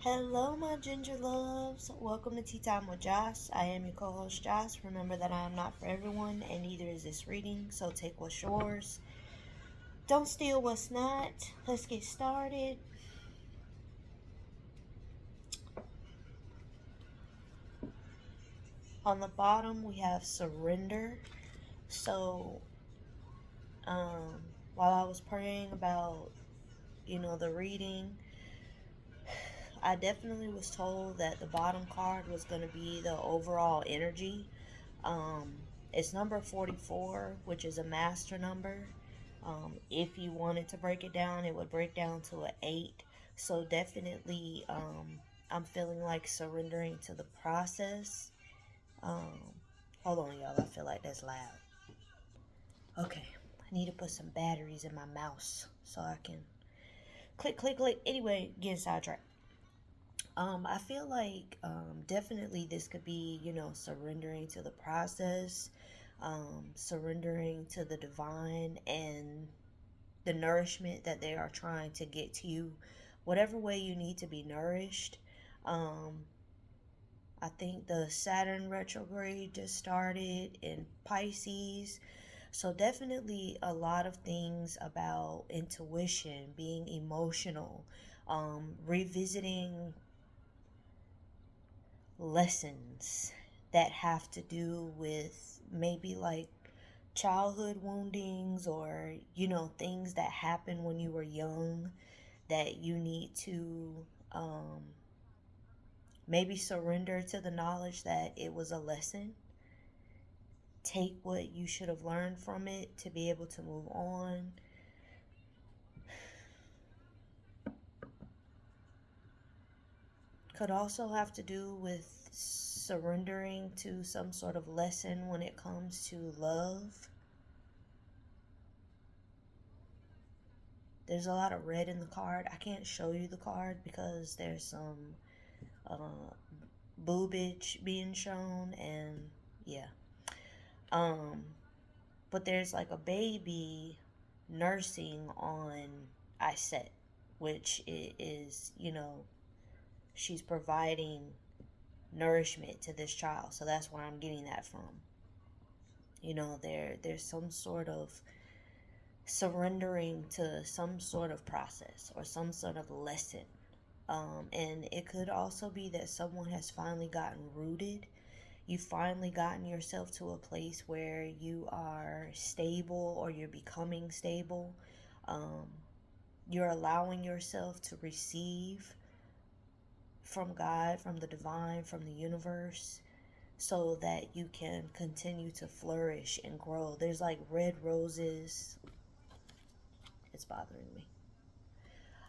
Hello, my ginger loves. Welcome to Tea Time with Joce. I am your co-host, Joce. Remember that I am not for everyone, and neither is this reading, so take what's yours. Don't steal what's not. Let's get started. On the bottom, we have surrender. So, um, while I was praying about, the reading, I definitely was told that the bottom card was going to be the overall energy. Um, it's number 44, which is a master number. If you wanted to break it down, it would break down to an 8. So definitely, I'm feeling like surrendering to the process. Um, Hold on, y'all. I feel like that's loud. Okay, I need to put some batteries in my mouse so I can click, click, click. Anyway, getting sidetracked. I feel like definitely this could be, surrendering to the process, surrendering to the divine and the nourishment that they are trying to get to you, whatever way you need to be nourished. Um, I think the Saturn retrograde just started in Pisces. So, definitely a lot of things about intuition, being emotional, revisiting lessons that have to do with maybe like childhood woundings or things that happened when you were young that you need to um, maybe surrender to the knowledge that it was a lesson. Take what you should have learned from it to be able to move on. Could also have to do with surrendering to some sort of lesson when it comes to love. There's a lot of red in the card. I can't show you the card because there's some boobage being shown, and yeah. Um, but there's like a baby nursing on Iset, which is, she's providing nourishment to this child. So that's where I'm getting that from. There's some sort of surrendering to some sort of process or some sort of lesson. And it could also be that someone has finally gotten rooted. You've finally gotten yourself to a place where you are stable or you're becoming stable. Um, you're allowing yourself to receive from God, from the divine, from the universe, so that you can continue to flourish and grow. There's like red roses. It's bothering me.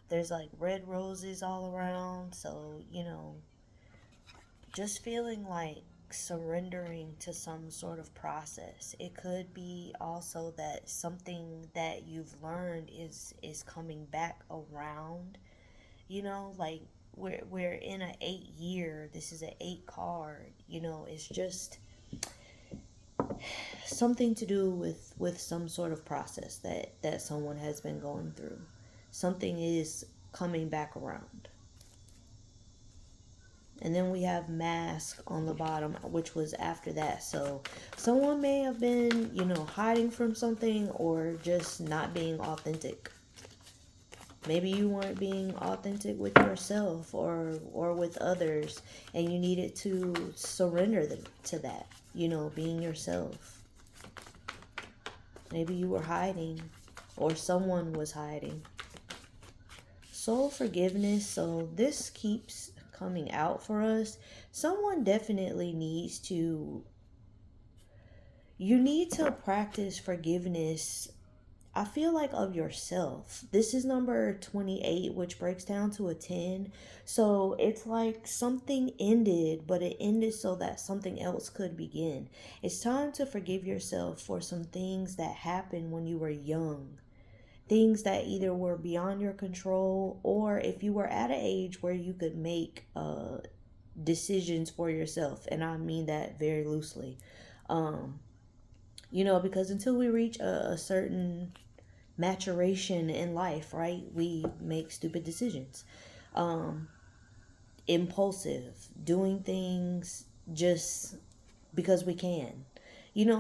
There's like red roses all around. So, just feeling like surrendering to some sort of process. It could be also that something that you've learned is coming back around. Like we're in an 8 year. This is an 8 card. It's just something to do with some sort of process that someone has been going through. Something is coming back around. And then we have mask on the bottom, which was after that. So someone may have been, hiding from something or just not being authentic. Maybe you weren't being authentic with yourself or with others, and you needed to surrender to that, being yourself. Maybe you were hiding or someone was hiding. Soul forgiveness. So this keeps coming out for us. Someone definitely needs to, you need to practice forgiveness. I feel like of yourself. This is number 28, which breaks down to a 10. So it's like something ended, but it ended so that something else could begin. It's time to forgive yourself for some things that happened when you were young. Things that either were beyond your control, or if you were at an age where you could make decisions for yourself. And I mean that very loosely. Um, because until we reach a certain maturation in life, right, we make stupid decisions. Um, impulsive, doing things just because we can,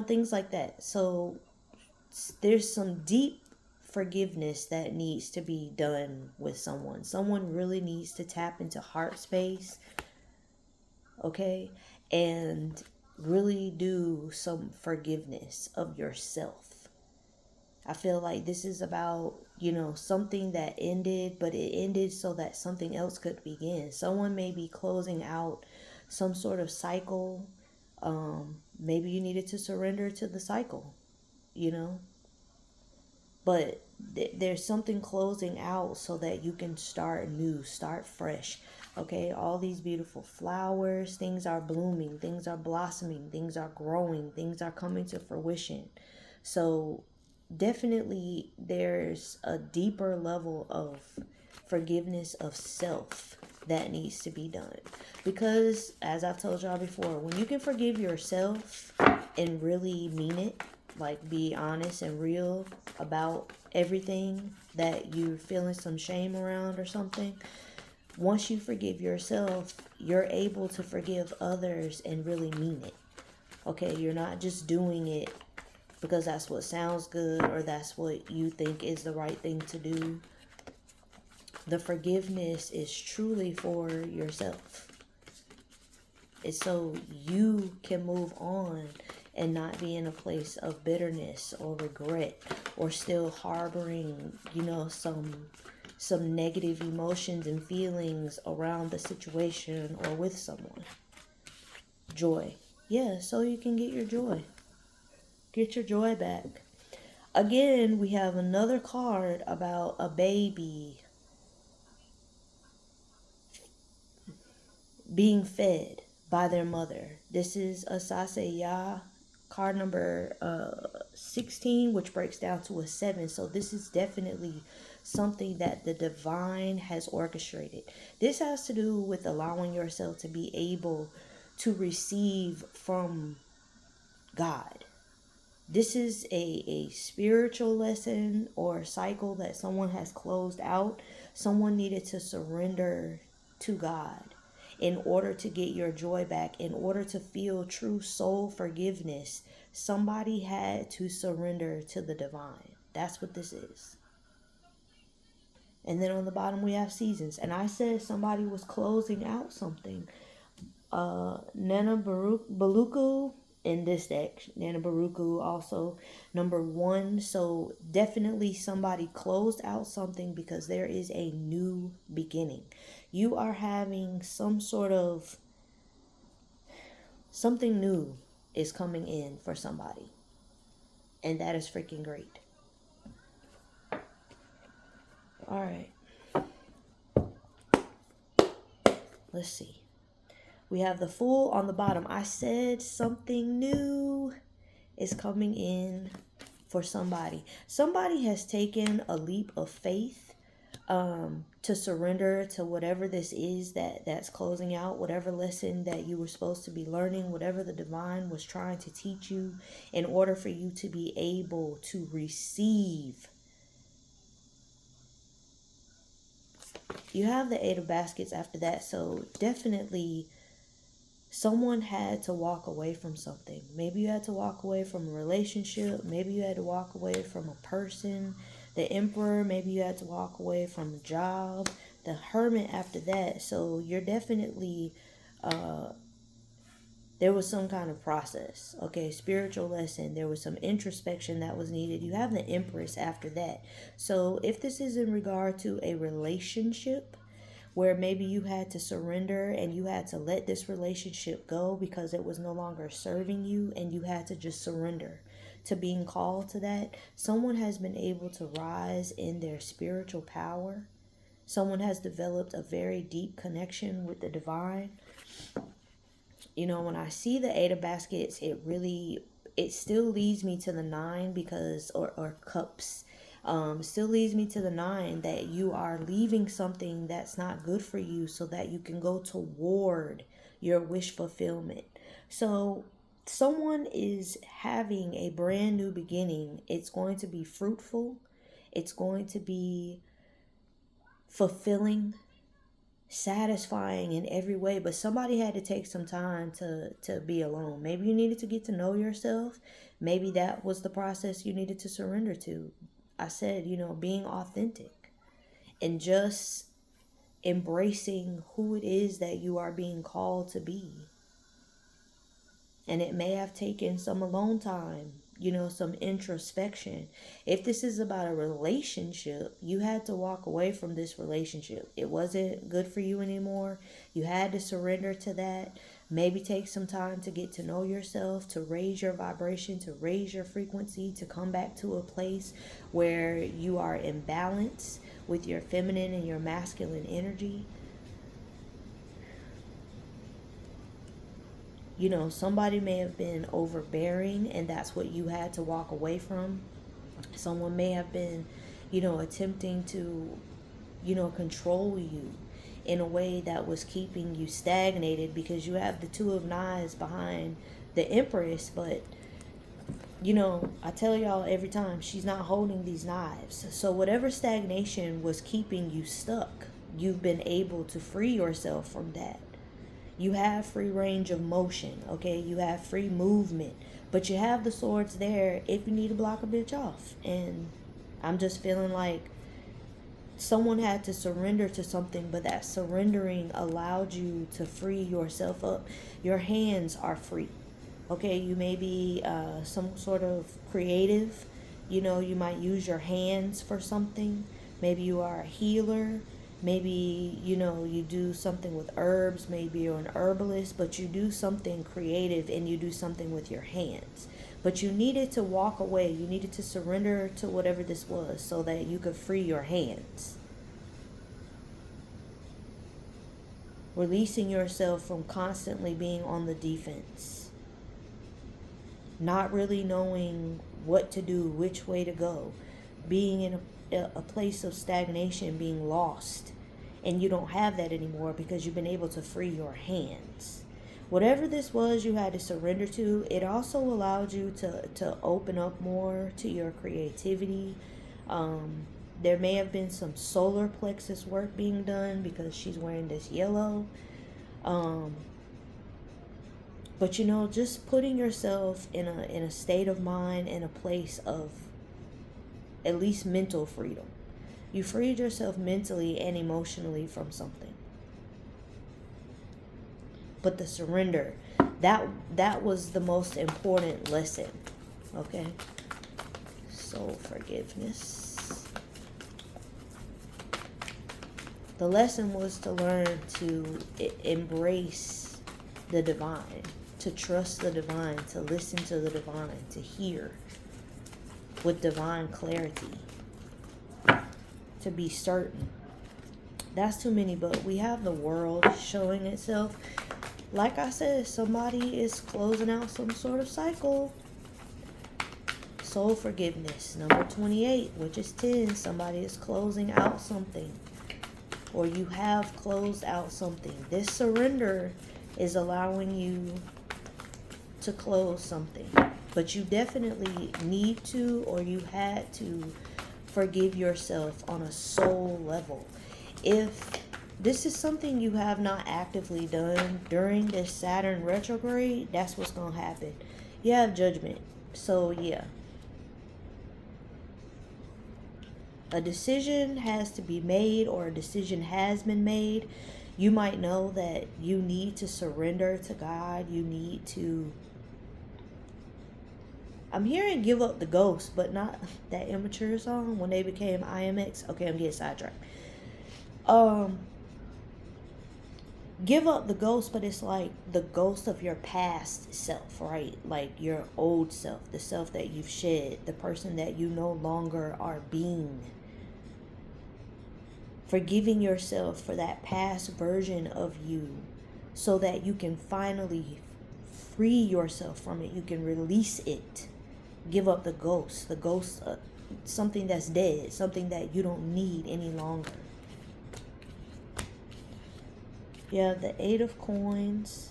things like that. So there's some deep forgiveness that needs to be done with someone. Someone really needs to tap into heart space, okay, and really do some forgiveness of yourself. I feel like this is about, something that ended, but it ended so that something else could begin. Someone may be closing out some sort of cycle. Maybe you needed to surrender to the cycle, you know, but there's something closing out so that you can start new, start fresh. Okay, all these beautiful flowers, things are blooming, things are blossoming, things are growing, things are coming to fruition. So definitely there's a deeper level of forgiveness of self that needs to be done, because as I've told y'all before, when you can forgive yourself and really mean it, like be honest and real about everything that you're feeling some shame around or something, once you forgive yourself, you're able to forgive others and really mean it. Okay, you're not just doing it because that's what sounds good or that's what you think is the right thing to do. The forgiveness is truly for yourself. It's so you can move on and not be in a place of bitterness or regret or still harboring, some negative emotions and feelings around the situation or with someone. Joy. Yeah, so you can get your joy. Get your joy back. Again, we have another card about a baby being fed by their mother. This is a Sasaya card number 16, which breaks down to a 7. So this is definitely something that the divine has orchestrated. This has to do with allowing yourself to be able to receive from God. This is a spiritual lesson or cycle that someone has closed out. Someone needed to surrender to God in order to get your joy back, in order to feel true soul forgiveness. Somebody had to surrender to the divine. That's what this is. And then on the bottom we have seasons. And I said somebody was closing out something. Nana Baruku in this deck. Nana Baruku also number 1. So definitely somebody closed out something because there is a new beginning. You are having some sort of something new is coming in for somebody. And that is freaking great. All right. Let's see. We have the Fool on the bottom. I said something new is coming in for somebody. Somebody has taken a leap of faith to surrender to whatever this is that's closing out, whatever lesson that you were supposed to be learning, whatever the divine was trying to teach you in order for you to be able to receive. You have the 8 of baskets after that, so definitely someone had to walk away from something. Maybe you had to walk away from a relationship. Maybe you had to walk away from a person. The Emperor, maybe you had to walk away from a job. The Hermit after that. So you're definitely, there was some kind of process. Okay, spiritual lesson. There was some introspection that was needed. You have the Empress after that. So if this is in regard to a relationship, where maybe you had to surrender and you had to let this relationship go because it was no longer serving you, and you had to just surrender to being called to that. Someone has been able to rise in their spiritual power. Someone has developed a very deep connection with the divine. When I see the 8 of baskets, it still leads me to the 9 because, or cups, still leads me to the 9 that you are leaving something that's not good for you so that you can go toward your wish fulfillment. So someone is having a brand new beginning. It's going to be fruitful. It's going to be fulfilling, satisfying in every way, but somebody had to take some time to be alone. Maybe you needed to get to know yourself. Maybe that was the process you needed to surrender to. I said, being authentic and just embracing who it is that you are being called to be. And it may have taken some alone time, some introspection. If this is about a relationship, you had to walk away from this relationship. It wasn't good for you anymore. You had to surrender to that. Maybe take some time to get to know yourself, to raise your vibration, to raise your frequency, to come back to a place where you are in balance with your feminine and your masculine energy. Somebody may have been overbearing and that's what you had to walk away from. Someone may have been, attempting to, control you in a way that was keeping you stagnated, because you have the Two of Knives behind the Empress. But, I tell y'all every time, she's not holding these knives. So whatever stagnation was keeping you stuck, you've been able to free yourself from that. You have free range of motion, okay? You have free movement. But you have the swords there if you need to block a bitch off. And I'm just feeling like someone had to surrender to something, but that surrendering allowed you to free yourself up. Your hands are free, okay? You may be some sort of creative. You might use your hands for something. Maybe you are a healer. Maybe, you do something with herbs. Maybe you're an herbalist, but you do something creative and you do something with your hands. But you needed to walk away. You needed to surrender to whatever this was so that you could free your hands. Releasing yourself from constantly being on the defense. Not really knowing what to do, which way to go. Being in a place of stagnation, being lost. And you don't have that anymore because you've been able to free your hands. Whatever this was you had to surrender to, it also allowed you to open up more to your creativity. There may have been some solar plexus work being done because she's wearing this yellow. But just putting yourself in a state of mind and a place of at least mental freedom. You freed yourself mentally and emotionally from something. But the surrender, that was the most important lesson. Okay? Soul forgiveness. The lesson was to learn to embrace the divine, to trust the divine, to listen to the divine, to hear with divine clarity, to be certain. That's too many, but we have the world showing itself. Like I said, somebody is closing out some sort of cycle. Soul forgiveness, number 28, which is 10. Somebody is closing out something, or you have closed out something. This surrender is allowing you to close something, but you definitely need to, or you had to, forgive yourself on a soul level. If this is something you have not actively done during this Saturn retrograde, that's what's going to happen. You have judgment. So yeah. A decision has to be made, or a decision has been made. You might know that you need to surrender to God. You need to... I'm hearing give up the ghost, but not that immature song when they became IMX. Okay, I'm getting sidetracked. Give up the ghost, but it's like the ghost of your past self, right? Like your old self, the self that you've shed, the person that you no longer are being. Forgiving yourself for that past version of you so that you can finally free yourself from it. You can release it. Give up the ghost something that's dead, something that you don't need any longer. You have the 8 of Coins,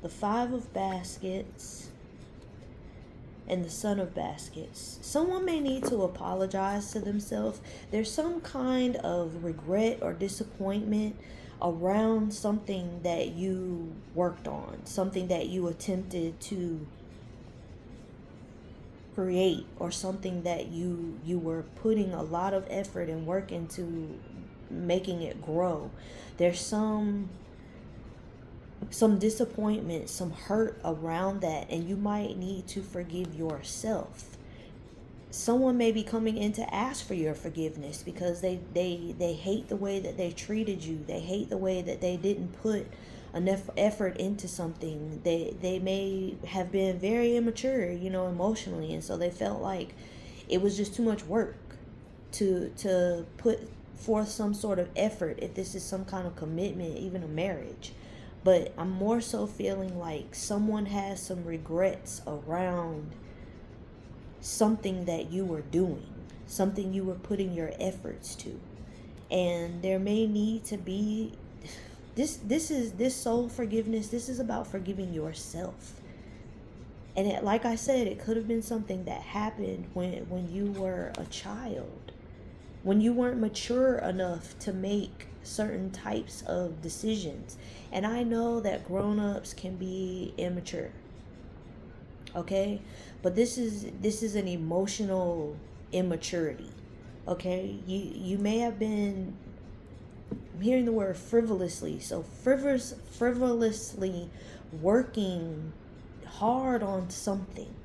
the 5 of Baskets, and the son of baskets. Someone may need to apologize to themselves. There's some kind of regret or disappointment around something that you worked on, something that you attempted to create, or something that you were putting a lot of effort and work into making it grow. There's some disappointment, some hurt around that, and you might need to forgive yourself. Someone may be coming in to ask for your forgiveness because they hate the way that they treated you. They hate the way that they didn't put enough effort into something. They may have been very immature, emotionally, and so they felt like it was just too much work to put forth some sort of effort if this is some kind of commitment, even a marriage. But I'm more so feeling like someone has some regrets around something that you were doing, something you were putting your efforts to. And there may need to be this soul forgiveness. This is about forgiving yourself. And like I said, it could have been something that happened when you were a child, when you weren't mature enough to make certain types of decisions. And I know that grown-ups can be immature, okay? But this is an emotional immaturity, okay? You may have been, I'm hearing the word frivolously. So frivolously working hard on something,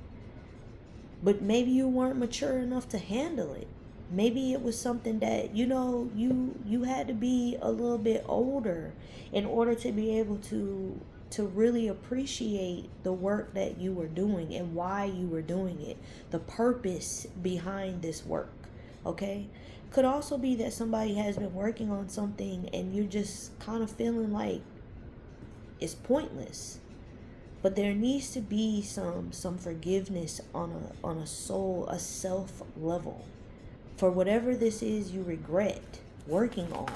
but maybe you weren't mature enough to handle it. Maybe it was something that you had to be a little bit older in order to be able to really appreciate the work that you were doing and why you were doing it, the purpose behind this work. Okay? Could also be that somebody has been working on something and you're just kind of feeling like it's pointless. But there needs to be some forgiveness on a soul, a self level, for whatever this is you regret working on.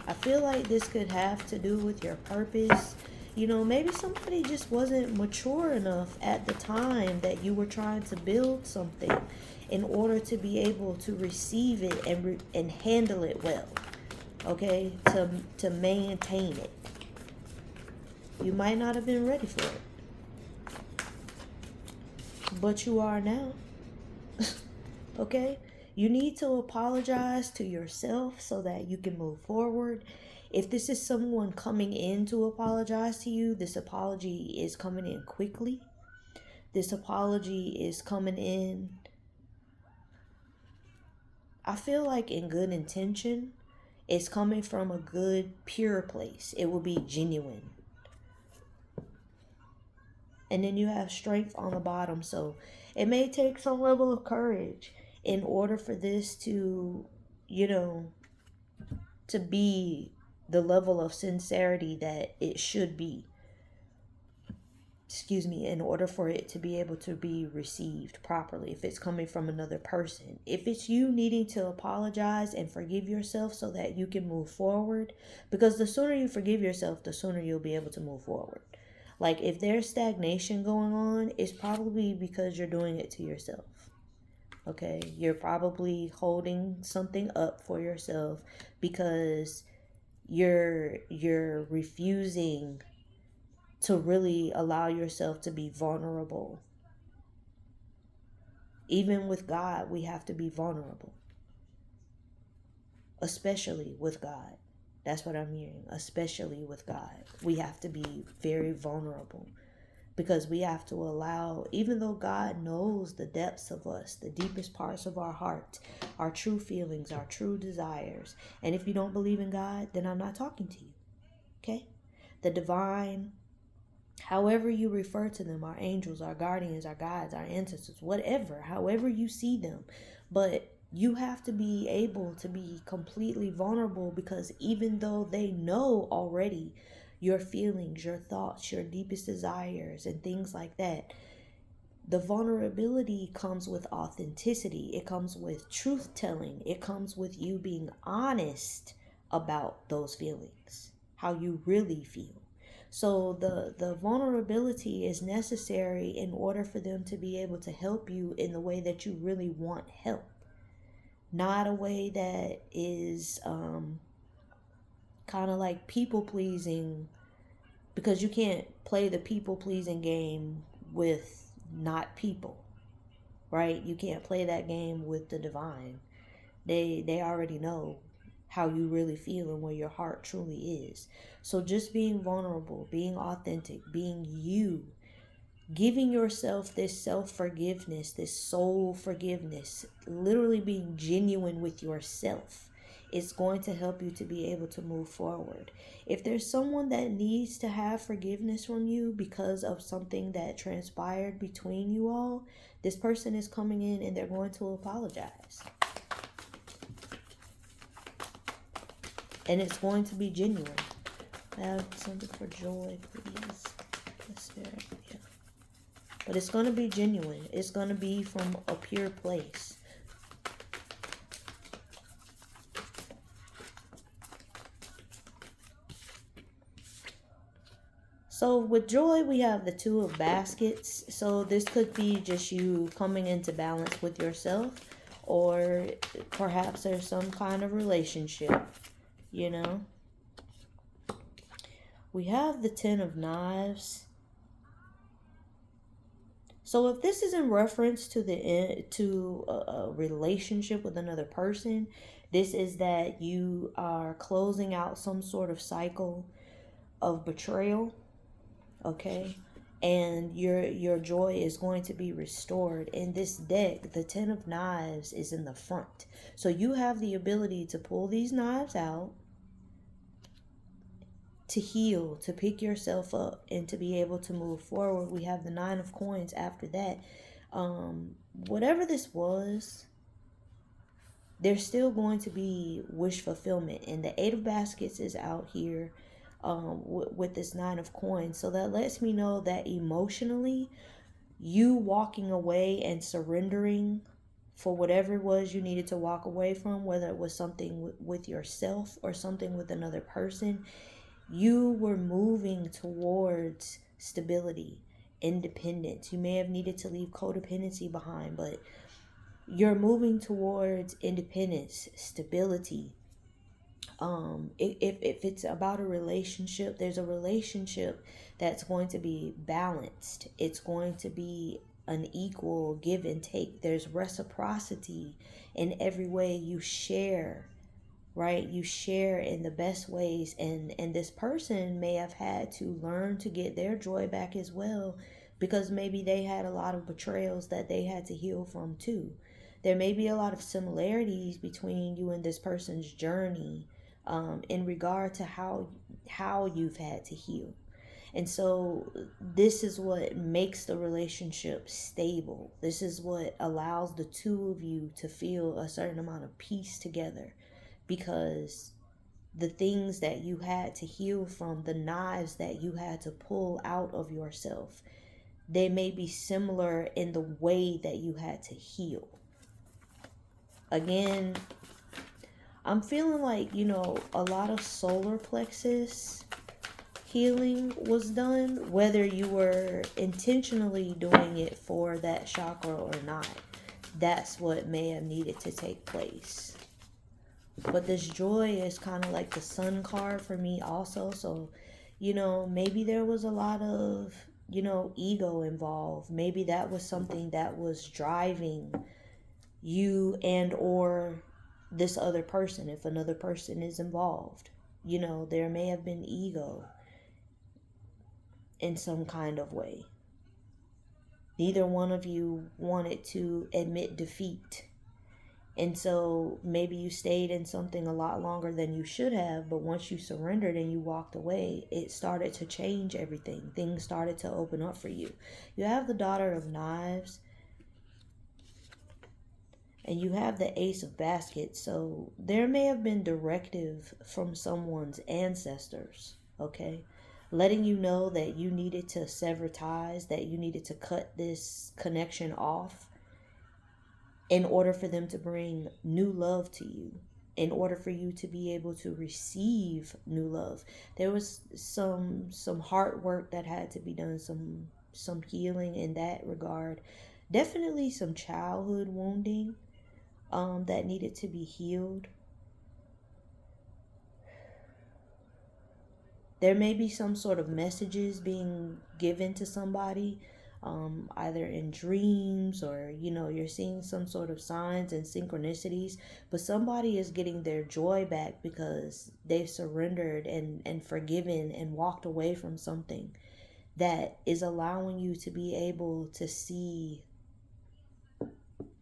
I feel like this could have to do with your purpose. Maybe somebody just wasn't mature enough at the time that you were trying to build something in order to be able to receive it and handle it well. Okay? To maintain it. You might not have been ready for it, but you are now. Okay? You need to apologize to yourself so that you can move forward. If this is someone coming in to apologize to you, this apology is coming in quickly. This apology is coming in, I feel like, in good intention. It's coming from a good, pure place. It will be genuine. And then you have strength on the bottom. So it may take some level of courage in order for this to, to be the level of sincerity that it should be. In order for it to be able to be received properly, if it's coming from another person. If it's you needing to apologize and forgive yourself so that you can move forward, because the sooner you forgive yourself, the sooner you'll be able to move forward. Like, if there's stagnation going on, it's probably because you're doing it to yourself. Okay? You're probably holding something up for yourself because you're refusing to really allow yourself to be vulnerable. Even with God, we have to be vulnerable. Especially with God. That's what I'm hearing. Especially with God. We have to be very vulnerable. Because we have to allow, even though God knows the depths of us, the deepest parts of our heart, our true feelings, our true desires. And if you don't believe in God, then I'm not talking to you. Okay? The divine, however you refer to them, our angels, our guardians, our guides, our ancestors, whatever, however you see them. But you have to be able to be completely vulnerable, because even though they know already your feelings, your thoughts, your deepest desires, and things like that, the vulnerability comes with authenticity. It comes with truth telling. It comes with you being honest about those feelings, how you really feel. So the vulnerability is necessary in order for them to be able to help you in the way that you really want help, not a way that is kind of like people pleasing, because you can't play the people pleasing game with not people, right? You can't play that game with the divine. They already know how you really feel and where your heart truly is. So just being vulnerable, being authentic, being you, giving yourself this self forgiveness, this soul forgiveness, literally being genuine with yourself, is going to help you to be able to move forward. If there's someone that needs to have forgiveness from you because of something that transpired between you all, this person is coming in and they're going to apologize. And it's going to be genuine. I have something for joy, please. The spirit, yeah. But it's going to be genuine. It's going to be from a pure place. So with joy, we have the Two of Baskets. So this could be just you coming into balance with yourself, or perhaps there's some kind of relationship, you know. We have the Ten of Knives. So if this is in reference to a relationship with another person, this is that you are closing out some sort of cycle of betrayal, okay? And your joy is going to be restored. In this deck, the Ten of Knives is in the front. So you have the ability to pull these knives out, to heal, to pick yourself up, and to be able to move forward. We have the Nine of Coins after that. Whatever this was, there's still going to be wish fulfillment. And the Eight of Baskets is out here with this Nine of Coins. So that lets me know that emotionally, you walking away and surrendering for whatever it was you needed to walk away from, whether it was something with yourself or something with another person, you were moving towards stability, independence. You may have needed to leave codependency behind, but you're moving towards independence, stability. If it's about a relationship, there's a relationship that's going to be balanced. It's going to be an equal give and take. There's reciprocity in every way you share, right? You share in the best ways, and this person may have had to learn to get their joy back as well, because maybe they had a lot of betrayals that they had to heal from too. There may be a lot of similarities between you and this person's journey, in regard to how you've had to heal. And so this is what makes the relationship stable. This is what allows the two of you to feel a certain amount of peace together, because the things that you had to heal from, the knives that you had to pull out of yourself, they may be similar in the way that you had to heal. Again, I'm feeling like, a lot of solar plexus healing was done, whether you were intentionally doing it for that chakra or not. That's what may have needed to take place. But this joy is kind of like the sun card for me also. So, maybe there was a lot of, ego involved. Maybe that was something that was driving you and or this other person, if another person is involved. There may have been ego in some kind of way. Neither one of you wanted to admit defeat. And so maybe you stayed in something a lot longer than you should have, but once you surrendered and you walked away, it started to change everything. Things started to open up for you. You have the Daughter of Knives, and you have the Ace of Baskets. So there may have been directive from someone's ancestors, okay? Letting you know that you needed to sever ties, that you needed to cut this connection off in order for them to bring new love to you. in order for you to be able to receive new love. There was some hard work that had to be done, some healing in that regard. Definitely some childhood wounding that needed to be healed. There may be some sort of messages being given to somebody, either in dreams, or you're seeing some sort of signs and synchronicities, but somebody is getting their joy back because they've surrendered and forgiven and walked away from something that is allowing you to be able to see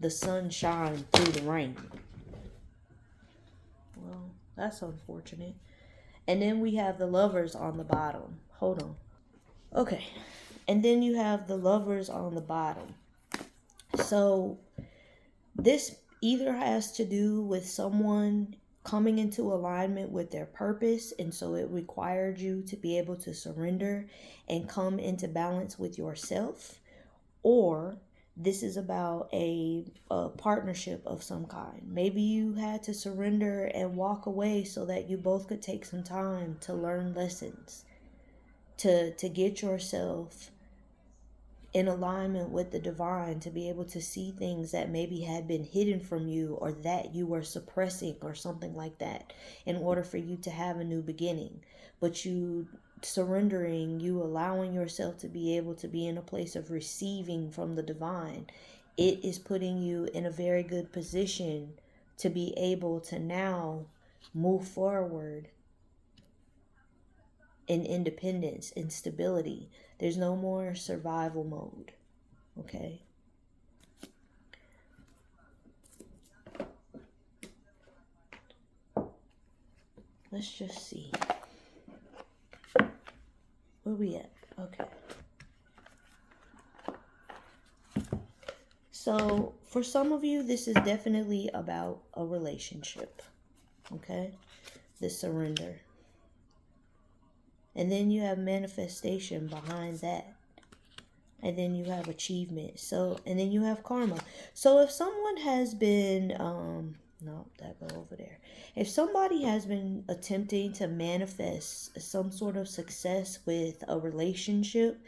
the sun shine through the rain. Well, that's unfortunate. And then we have the Lovers on the bottom. Hold on. Okay. And then you have the Lovers on the bottom. So this either has to do with someone coming into alignment with their purpose, and so it required you to be able to surrender and come into balance with yourself, or this is about a partnership of some kind. Maybe you had to surrender and walk away so that you both could take some time to learn lessons, to get yourself in alignment with the divine, to be able to see things that maybe had been hidden from you or that you were suppressing or something like that, in order for you to have a new beginning. But you surrendering, you allowing yourself to be able to be in a place of receiving from the divine, it is putting you in a very good position to be able to now move forward in independence and stability. There's no more survival mode. Okay? Let's just see. Where we at? Okay. So, for some of you, this is definitely about a relationship. Okay? The surrender. And then you have manifestation behind that. And then you have achievement. So, and then you have karma. So if someone has been, no, that go over there. If somebody has been attempting to manifest some sort of success with a relationship,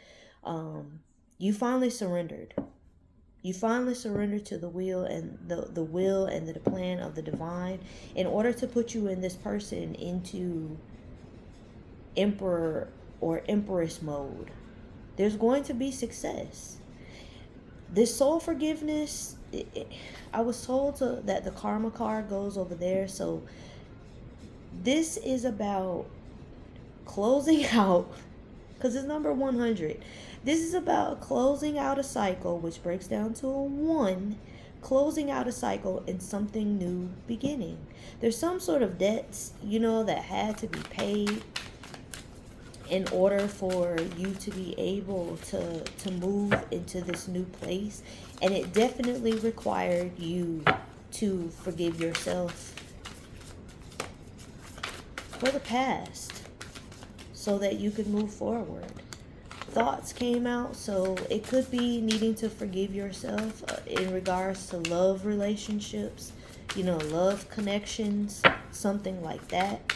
you finally surrendered. You finally surrendered to the will and the will and the plan of the divine, in order to put you and this person into emperor or empress mode. There's going to be success. This soul forgiveness, I was told that the karma card goes over there. So this is about closing out, because it's number 100. This is about closing out a cycle, which breaks down to a 1. Closing out a cycle and something new beginning. There's some sort of debts, that had to be paid in order for you to be able to move into this new place. And it definitely required you to forgive yourself for the past so that you could move forward. Thoughts came out, so it could be needing to forgive yourself in regards to love relationships, love connections, something like that.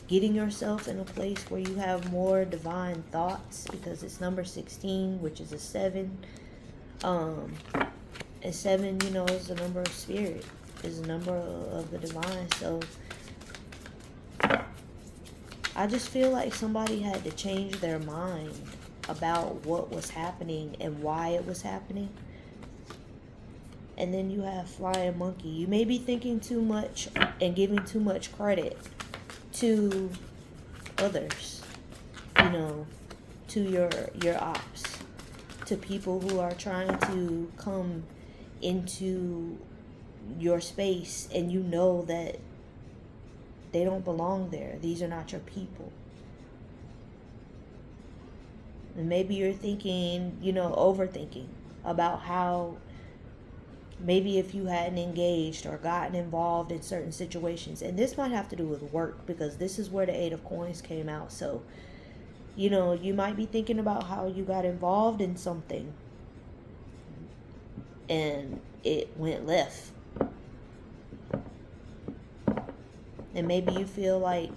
Getting yourself in a place where you have more divine thoughts, because it's number 16, which is a 7. And 7, is the number of spirit, is the number of the divine. So I just feel like somebody had to change their mind about what was happening and why it was happening. And then you have flying monkey. You may be thinking too much and giving too much credit to others, to your ops, to people who are trying to come into your space, and that they don't belong there. These are not your people. And maybe you're thinking, overthinking about how maybe if you hadn't engaged or gotten involved in certain situations. And this might have to do with work, because this is where the 8 of coins came out. So, you might be thinking about how you got involved in something and it went left. And maybe you feel like,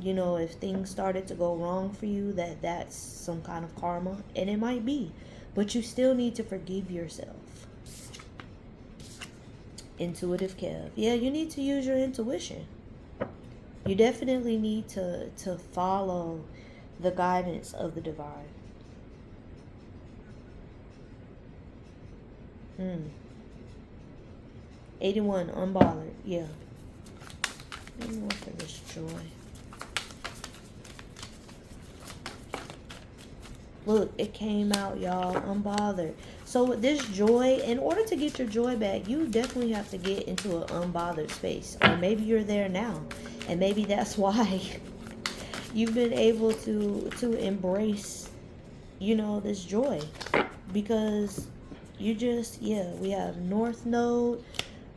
you know, if things started to go wrong for you, that's some kind of karma. And it might be. But you still need to forgive yourself. Intuitive Kev. Yeah, you need to use your intuition. You definitely need to follow the guidance of the divine. 81, unbothered. Yeah. Maybe more for this joy. Look, it came out, y'all. Unbothered. So with this joy, in order to get your joy back, you definitely have to get into an unbothered space. Or maybe you're there now. And maybe that's why you've been able to embrace, you know, this joy. Because you just, yeah, we have North Node.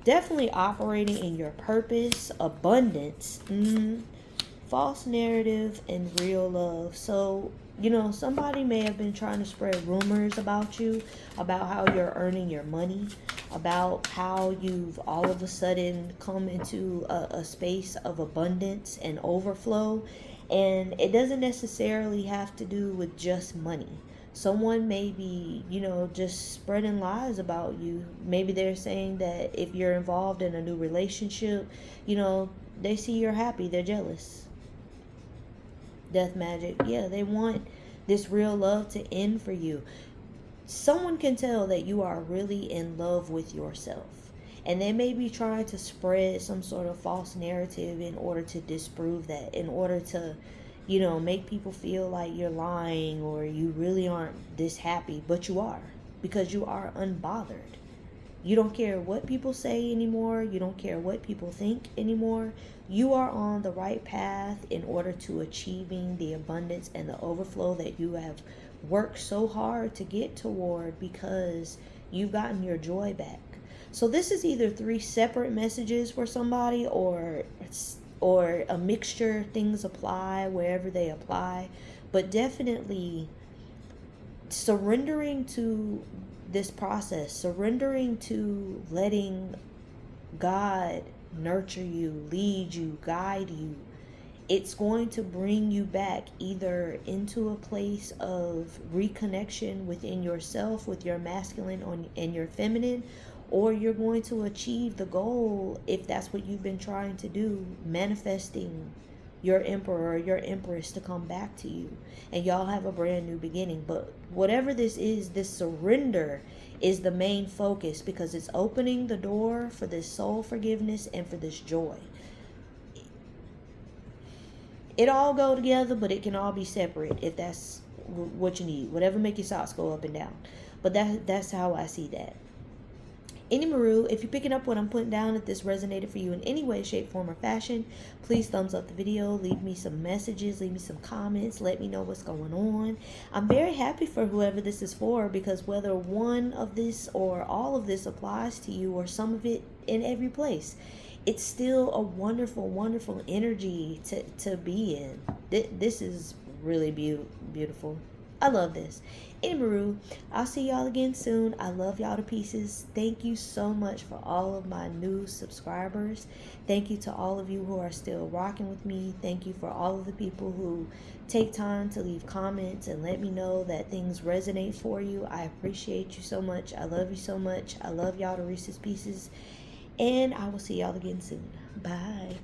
Definitely operating in your purpose, abundance, false narrative, and real love. So, you know, somebody may have been trying to spread rumors about you, about how you're earning your money, about how you've all of a sudden come into a space of abundance and overflow. And it doesn't necessarily have to do with just money. Someone may be, you know, just spreading lies about you. Maybe they're saying that if you're involved in a new relationship, you know, they see you're happy, they're jealous. Death magic. Yeah, they want this real love to end for you. Someone can tell that you are really in love with yourself. And they may be trying to spread some sort of false narrative in order to disprove that, in order to, you know, make people feel like you're lying or you really aren't this happy, but you are, because you are unbothered. You don't care what people say anymore. You don't care what people think anymore. You are on the right path in order to achieving the abundance and the overflow that you have worked so hard to get toward, because you've gotten your joy back. So this is either 3 separate messages for somebody, or a mixture. Things apply wherever they apply, but definitely surrendering to this process, surrendering to letting God nurture you, lead you, guide you. It's going to bring you back either into a place of reconnection within yourself, with your masculine and your feminine, or you're going to achieve the goal, if that's what you've been trying to do, manifesting your emperor or your empress to come back to you, and y'all have a brand new beginning. But whatever this is, this surrender is the main focus, because it's opening the door for this soul forgiveness and for this joy. It all go together, but it can all be separate if that's what you need. Whatever make your socks go up and down. But that's how I see that. Maru, if you're picking up what I'm putting down, if this resonated for you in any way, shape, form, or fashion, please thumbs up the video, leave me some messages, leave me some comments, let me know what's going on. I'm very happy for whoever this is for, because whether one of this or all of this applies to you, or some of it in every place, it's still a wonderful, wonderful energy to be in. This is really beautiful. I love this. Maru, I'll see y'all again soon. I love y'all to pieces. Thank you so much for all of my new subscribers. Thank you to all of you who are still rocking with me. Thank you for all of the people who take time to leave comments and let me know that things resonate for you. I appreciate you so much. I love you so much. I love y'all to Reese's Pieces. And I will see y'all again soon. Bye.